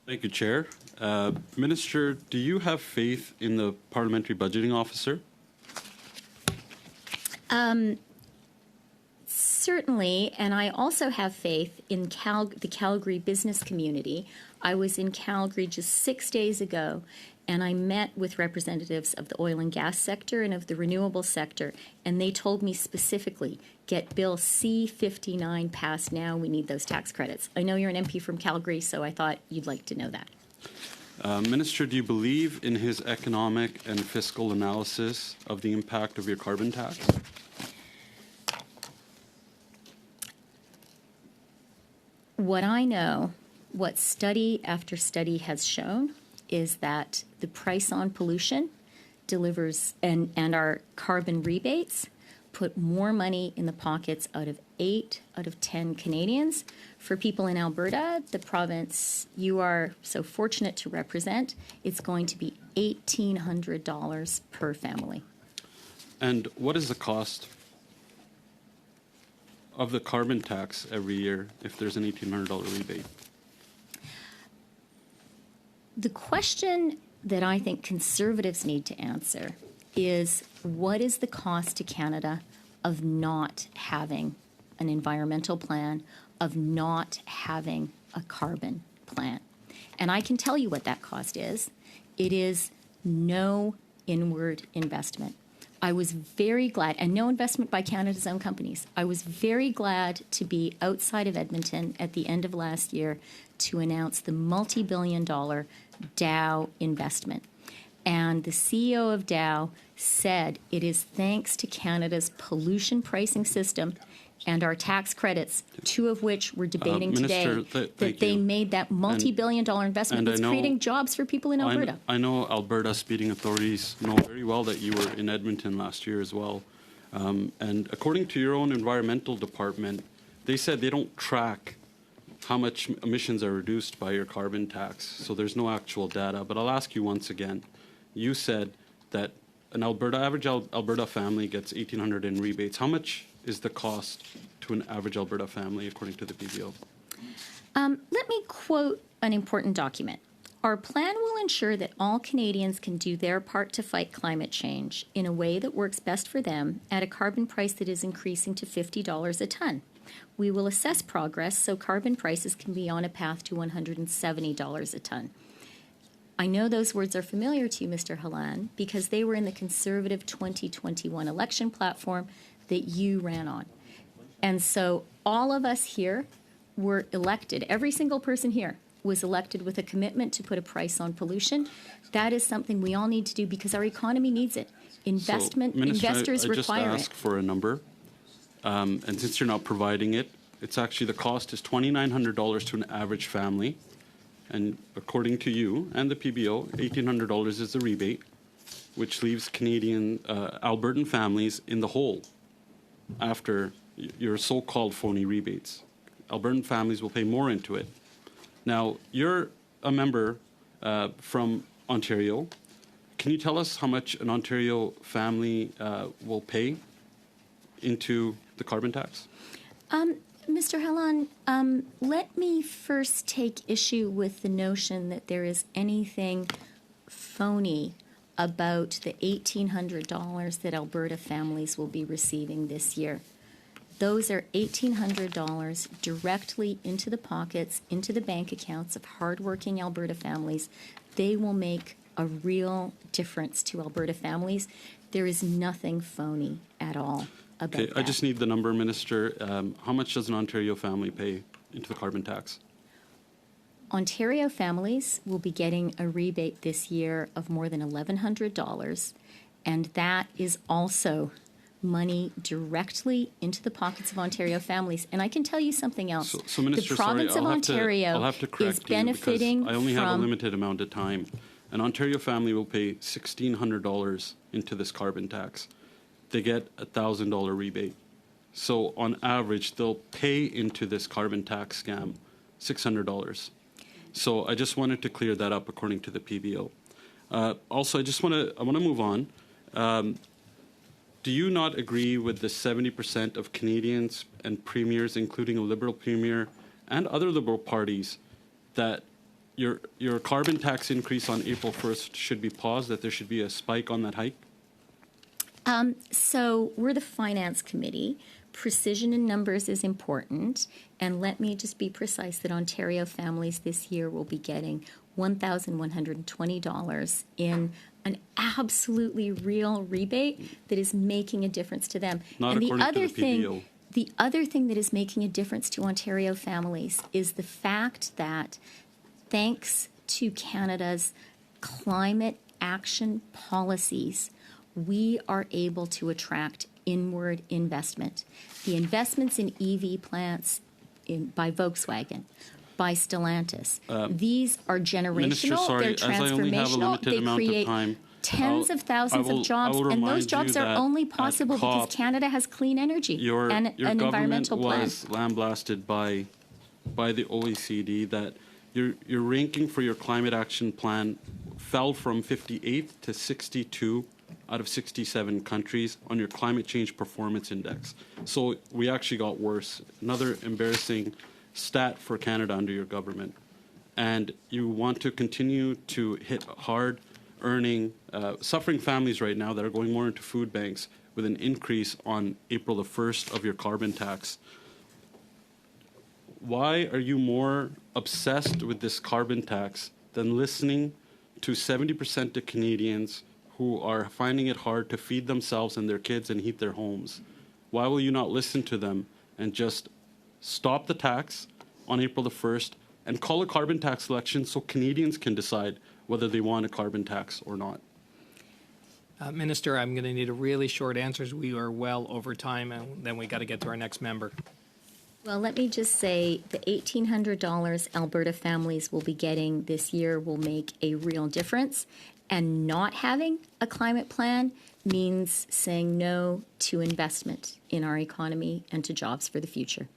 Thank you, Chair. Minister, do you have faith in the Parliamentary Budgeting Officer? Certainly, and I also have faith in the Calgary business community. I was in Calgary just 6 days ago, and I met with representatives of the oil and gas sector and of the renewable sector, and they told me specifically, get Bill C-59 passed now. We need those tax credits. I know you're an MP from Calgary, so I thought you'd like to know that. Minister, do you believe in his economic and fiscal analysis of the impact of your carbon tax? What I know, what study after study has shown, is that the price on pollution delivers, and our carbon rebates put more money in the pockets out of 8 out of 10 Canadians. For people in Alberta, the province you are so fortunate to represent, it's going to be $1,800 per family. And what is the cost of the carbon tax every year if there's an $1,800 rebate? The question that I think Conservatives need to answer is, what is the cost to Canada of not having an environmental plan, of not having a carbon plan? And I can tell you what that cost is. It is no inward investment. I was very glad, and no investment by Canada's own companies. I was very glad to be outside of Edmonton at the end of last year to announce the multi-billion-dollar Dow investment. And the CEO of Dow said it is thanks to Canada's pollution pricing system and our tax credits, 2 of which we're debating Minister, today, that they made that multi-billion-dollar investment that's creating jobs for people in Alberta. I know Alberta speeding authorities know very well that you were in Edmonton last year as well. And according to your own environmental department, they said they don't track how much emissions are reduced by your carbon tax, so there's no actual data. But I'll ask you once again. You said that an average Alberta family gets $1,800 in rebates. How much is the cost to an average Alberta family, according to the PBO? Let me quote an important document. Our plan will ensure that all Canadians can do their part to fight climate change in a way that works best for them at a carbon price that is increasing to $50 a ton. We will assess progress so carbon prices can be on a path to $170 a ton. I know those words are familiar to you, Mr. Halan, because they were in the Conservative 2021 election platform that you ran on. And so all of us here were elected. Every single person here was elected with a commitment to put a price on pollution. That is something we all need to do because our economy needs it. Investment, so, Minister, investors I require it. just asked for a number, and since you're not providing it, it's actually the cost is $2,900 to an average family. And according to you and the PBO, $1,800 is the rebate, which leaves Canadian Albertan families in the hole after your so-called phony rebates. Albertan families will pay more into it. Now, you're a member from Ontario. Can you tell us how much an Ontario family will pay into the carbon tax? Mr. Halan, let me first take issue with the notion that there is anything phony about the $1,800 that Alberta families will be receiving this year. Those are $1,800 directly into the pockets, into the bank accounts of hardworking Alberta families. They will make a real difference to Alberta families. There is nothing phony at all. Okay, I just need the number, Minister. How much does an Ontario family pay into the carbon tax? Ontario families will be getting a rebate this year of more than $1,100, and that is also money directly into the pockets of Ontario families. And I can tell you something else. So Minister, the province of Ontario I'll have to correct is benefiting you because I only have a limited amount of time. An Ontario family will pay $1,600 into this carbon tax. They get a $1,000 rebate. So on average, they'll pay into this carbon tax scam $600. So I just wanted to clear that up according to the PBO. Also, I want to move on. Do you not agree with the 70% of Canadians and premiers, including a Liberal premier and other Liberal parties, that your carbon tax increase on April 1st should be paused, that there should be a spike on that hike? So we're the Finance Committee. Precision in numbers is important. And let me just be precise that Ontario families this year will be getting $1,120 in an absolutely real rebate that is making a difference to them. Not and according to the PBO. The other thing that is making a difference to Ontario families is the fact that thanks to Canada's climate action policies, we are able to attract inward investment. The investments in EV plants by Volkswagen, by Stellantis, these are generational, Minister, sorry, they're as I only have a transformational, limited they amount of create time, tens of thousands of jobs, and those jobs are only possible because Canada has clean energy and an environmental plan. Your government was lambasted by the OECD that your ranking for your climate action plan fell from 58 to 62 out of 67 countries on your climate change performance index. So we actually got worse. Another embarrassing stat for Canada under your government. And you want to continue to hit hard earning, suffering families right now that are going more into food banks with an increase on April the 1st of your carbon tax. Why are you more obsessed with this carbon tax than listening to 70% of Canadians who are finding it hard to feed themselves and their kids and heat their homes? Why will you not listen to them and just stop the tax on April the 1st and call a carbon tax election so Canadians can decide whether they want a carbon tax or not? Minister, I'm going to need a really short answer. We are well over time, and then we got to get to our next member. Well, let me just say the $1,800 Alberta families will be getting this year will make a real difference. And not having a climate plan means saying no to investment in our economy and to jobs for the future.